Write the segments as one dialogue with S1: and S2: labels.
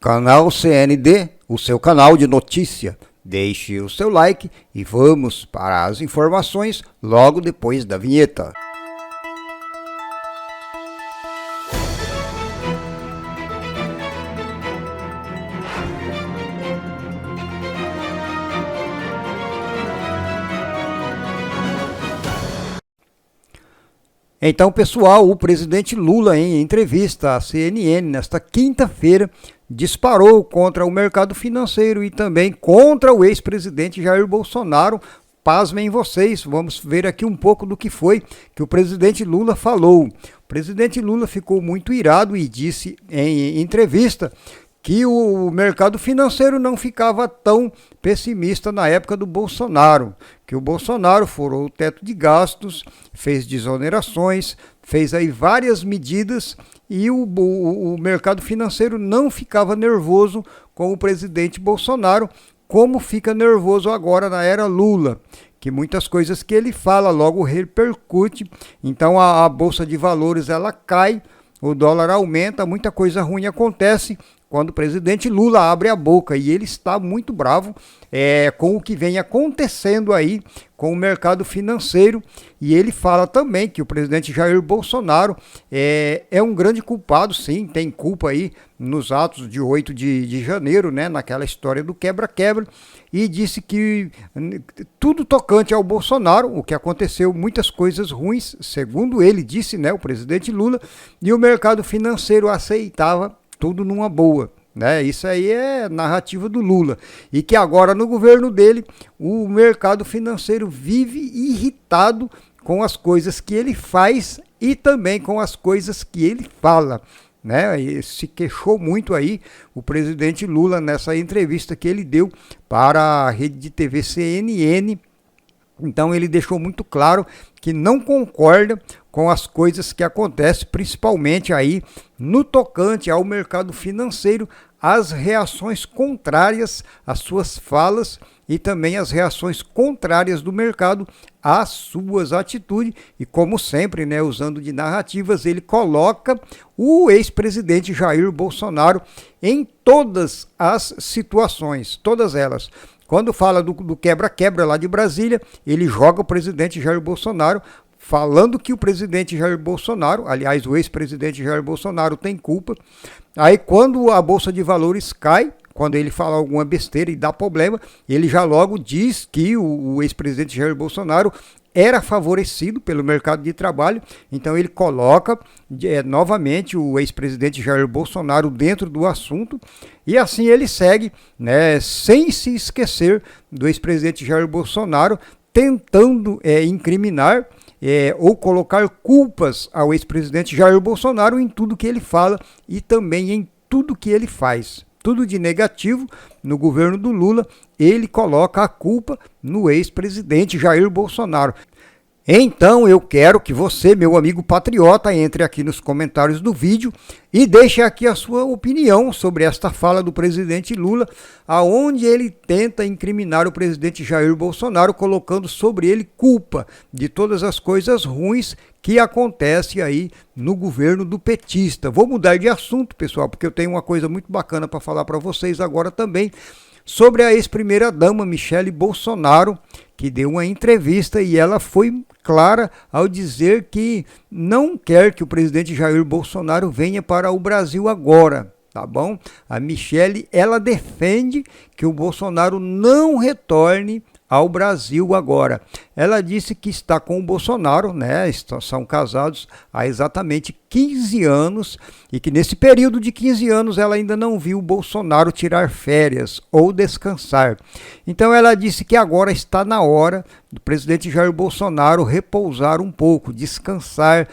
S1: Canal CND, o seu canal de notícia. Deixe o seu like e vamos para as informações logo depois da vinheta. Então, pessoal, o presidente Lula, em entrevista à CNN nesta quinta-feira, disparou contra o mercado financeiro e também contra o ex-presidente Jair Bolsonaro. Pasmem vocês, vamos ver aqui um pouco do que foi que o presidente Lula falou. O presidente Lula ficou muito irado e disse em entrevista que o mercado financeiro não ficava tão pessimista na época do Bolsonaro, que o Bolsonaro furou o teto de gastos, fez desonerações, fez aí várias medidas e o mercado financeiro não ficava nervoso com o presidente Bolsonaro, como fica nervoso agora na era Lula, que muitas coisas que ele fala logo repercute. Então a Bolsa de Valores ela cai, o dólar aumenta, muita coisa ruim acontece quando o presidente Lula abre a boca, e ele está muito bravo com o que vem acontecendo aí com o mercado financeiro, e ele fala também que o presidente Jair Bolsonaro é um grande culpado, sim, tem culpa aí nos atos de 8 de janeiro, né, naquela história do quebra-quebra, e disse que tudo tocante ao Bolsonaro, o que aconteceu, muitas coisas ruins, segundo ele disse, né, o presidente Lula, e o mercado financeiro aceitava tudo numa boa, né? Isso aí é narrativa do Lula. E que agora no governo dele, o mercado financeiro vive irritado com as coisas que ele faz e também com as coisas que ele fala, né? E se queixou muito aí o presidente Lula nessa entrevista que ele deu para a rede de TV CNN. Então ele deixou muito claro que não concorda com as coisas que acontecem, principalmente aí no tocante ao mercado financeiro, as reações contrárias às suas falas e também as reações contrárias do mercado às suas atitudes. E como sempre, né, usando de narrativas, ele coloca o ex-presidente Jair Bolsonaro em todas as situações, todas elas. Quando fala do quebra-quebra lá de Brasília, ele joga o presidente Jair Bolsonaro, falando que o presidente Jair Bolsonaro, aliás, o ex-presidente Jair Bolsonaro tem culpa. Aí quando a Bolsa de Valores cai, quando ele fala alguma besteira e dá problema, ele já logo diz que o ex-presidente Jair Bolsonaro era favorecido pelo mercado de trabalho, então ele coloca novamente o ex-presidente Jair Bolsonaro dentro do assunto, e assim ele segue, né, sem se esquecer do ex-presidente Jair Bolsonaro, tentando incriminar ou colocar culpas ao ex-presidente Jair Bolsonaro em tudo que ele fala e também em tudo que ele faz. Tudo de negativo no governo do Lula, ele coloca a culpa no ex-presidente Jair Bolsonaro. Então eu quero que você, meu amigo patriota, entre aqui nos comentários do vídeo e deixe aqui a sua opinião sobre esta fala do presidente Lula, aonde ele tenta incriminar o presidente Jair Bolsonaro, colocando sobre ele culpa de todas as coisas ruins que acontecem aí no governo do petista. Vou mudar de assunto, pessoal, porque eu tenho uma coisa muito bacana para falar para vocês agora também, sobre a ex-primeira-dama Michele Bolsonaro, que deu uma entrevista e ela foi clara ao dizer que não quer que o presidente Jair Bolsonaro venha para o Brasil agora, tá bom? A Michele, ela defende que o Bolsonaro não retorne ao Brasil agora. Ela disse que está com o Bolsonaro, né? São casados há exatamente 15 anos e que nesse período de 15 anos ela ainda não viu o Bolsonaro tirar férias ou descansar. Então ela disse que agora está na hora do presidente Jair Bolsonaro repousar um pouco, descansar,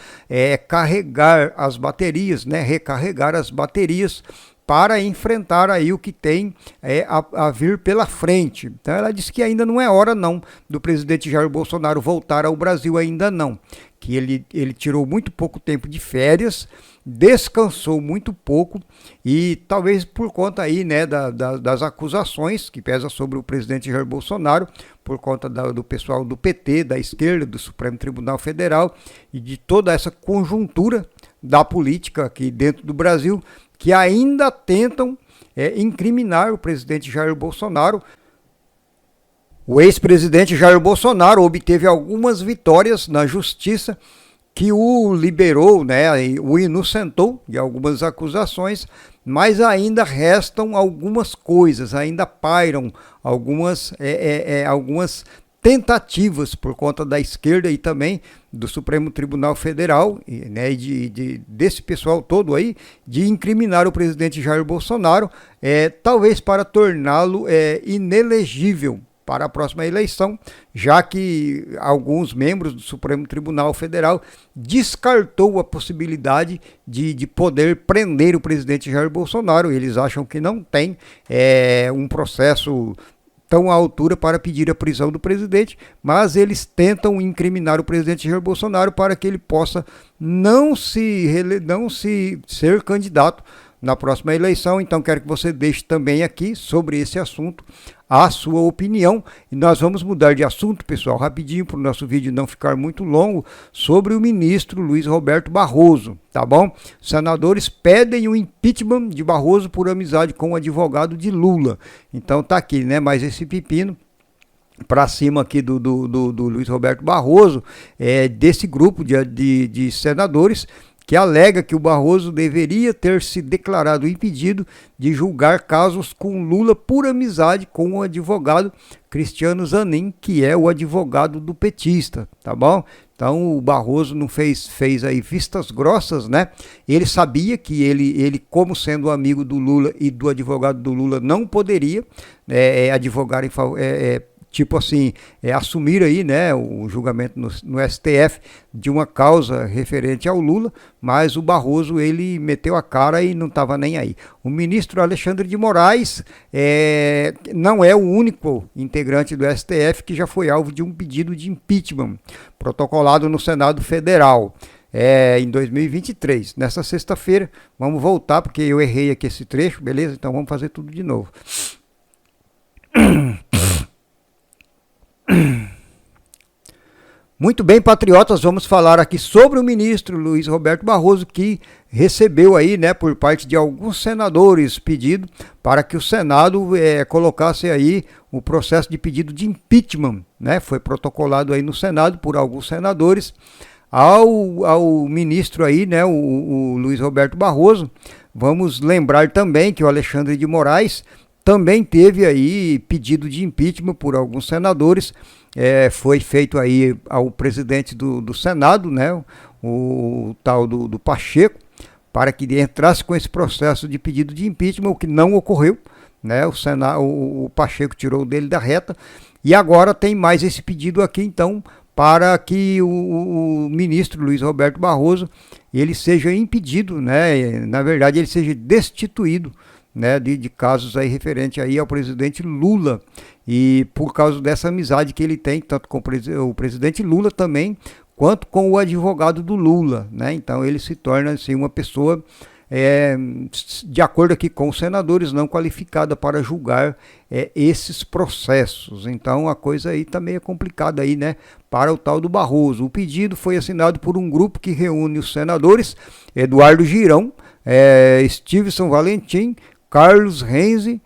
S1: carregar as baterias, né? Recarregar as baterias para enfrentar aí o que tem a vir pela frente. Então ela disse que ainda não é hora não do presidente Jair Bolsonaro voltar ao Brasil, ainda não. Que ele tirou muito pouco tempo de férias, descansou muito pouco e talvez por conta aí, né, das acusações que pesa sobre o presidente Jair Bolsonaro, por conta do pessoal do PT, da esquerda, do Supremo Tribunal Federal e de toda essa conjuntura da política aqui dentro do Brasil, que ainda tentam incriminar o presidente Jair Bolsonaro. O ex-presidente Jair Bolsonaro obteve algumas vitórias na justiça que o liberou, né, o inocentou de algumas acusações, mas ainda restam algumas coisas, ainda pairam algumas tentativas por conta da esquerda e também do Supremo Tribunal Federal, né, desse pessoal todo aí, de incriminar o presidente Jair Bolsonaro, talvez para torná-lo inelegível para a próxima eleição, já que alguns membros do Supremo Tribunal Federal descartou a possibilidade de poder prender o presidente Jair Bolsonaro. Eles acham que não tem um processo tão à altura para pedir a prisão do presidente, mas eles tentam incriminar o presidente Jair Bolsonaro para que ele possa não se ser candidato na próxima eleição. Então quero que você deixe também aqui sobre esse assunto a sua opinião. E nós vamos mudar de assunto, pessoal, rapidinho, para o nosso vídeo não ficar muito longo, sobre o ministro Luiz Roberto Barroso, tá bom? Senadores pedem o impeachment de Barroso por amizade com o advogado de Lula. Então tá aqui, né, mais esse pepino para cima aqui do Luiz Roberto Barroso, desse grupo de senadores que alega que o Barroso deveria ter se declarado impedido de julgar casos com Lula por amizade com o advogado Cristiano Zanin, que é o advogado do petista, tá bom? Então o Barroso não fez aí vistas grossas, né? Ele sabia que ele como sendo amigo do Lula e do advogado do Lula, não poderia advogar em favor, tipo assim, assumir aí, né, o julgamento no STF de uma causa referente ao Lula, mas o Barroso, ele meteu a cara e não estava nem aí. O ministro Alexandre de Moraes não é o único integrante do STF que já foi alvo de um pedido de impeachment protocolado no Senado Federal em 2023. Nessa sexta-feira, vamos voltar, porque eu errei aqui esse trecho, beleza? Então vamos fazer tudo de novo. Muito bem, patriotas, vamos falar aqui sobre o ministro Luiz Roberto Barroso, que recebeu aí, né, por parte de alguns senadores, pedido para que o Senado colocasse aí o processo de pedido de impeachment, né? Foi protocolado aí no Senado por alguns senadores ao ministro aí, né, o Luiz Roberto Barroso. Vamos lembrar também que o Alexandre de Moraes também teve aí pedido de impeachment por alguns senadores. Foi feito aí ao presidente do Senado, né, o tal do Pacheco, para que entrasse com esse processo de pedido de impeachment, o que não ocorreu, né? O Pacheco tirou dele da reta, e agora tem mais esse pedido aqui, então, para que o ministro Luiz Roberto Barroso ele seja impedido, né? Na verdade, ele seja destituído, né, de casos aí referente aí ao presidente Lula, e por causa dessa amizade que ele tem tanto com o presidente Lula também, quanto com o advogado do Lula, né? Então ele se torna assim uma pessoa, de acordo aqui com os senadores, não qualificada para julgar esses processos. Então a coisa aí tá meio complicada aí, né, para o tal do Barroso. O pedido foi assinado por um grupo que reúne os senadores Eduardo Girão, Stevenson Valentim, Carlos Renzi,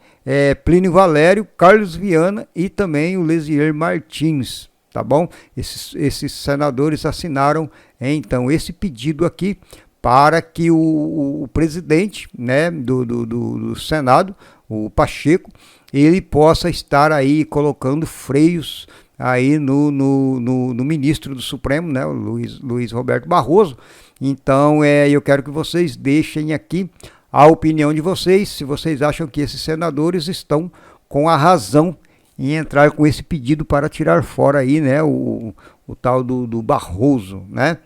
S1: Plínio Valério, Carlos Viana e também o Lesier Martins, tá bom? Esses senadores assinaram então esse pedido aqui para que o presidente, né, do Senado, o Pacheco, ele possa estar aí colocando freios aí no ministro do Supremo, né, o Luiz Roberto Barroso. Então eu quero que vocês deixem aqui a opinião de vocês, se vocês acham que esses senadores estão com a razão em entrar com esse pedido para tirar fora aí, né, o tal do Barroso, né?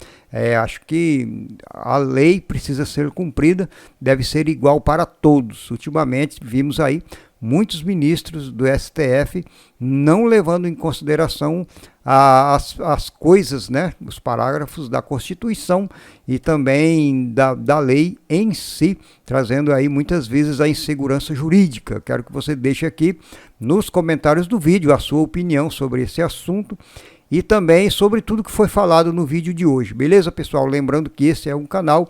S1: Acho que a lei precisa ser cumprida, deve ser igual para todos. Ultimamente vimos aí muitos ministros do STF não levando em consideração as coisas, né, os parágrafos da Constituição e também da lei em si, trazendo aí muitas vezes a insegurança jurídica. Quero que você deixe aqui nos comentários do vídeo a sua opinião sobre esse assunto e também sobre tudo que foi falado no vídeo de hoje, beleza, pessoal? Lembrando que esse é um canal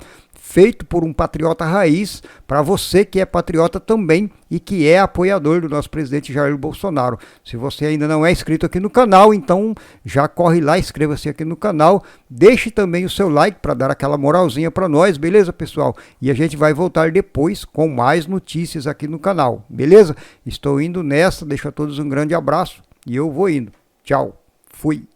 S1: feito por um patriota raiz, para você que é patriota também e que é apoiador do nosso presidente Jair Bolsonaro. Se você ainda não é inscrito aqui no canal, então já corre lá, inscreva-se aqui no canal, deixe também o seu like para dar aquela moralzinha para nós, beleza, pessoal? E a gente vai voltar depois com mais notícias aqui no canal, beleza? Estou indo nessa, deixo a todos um grande abraço e eu vou indo. Tchau, fui!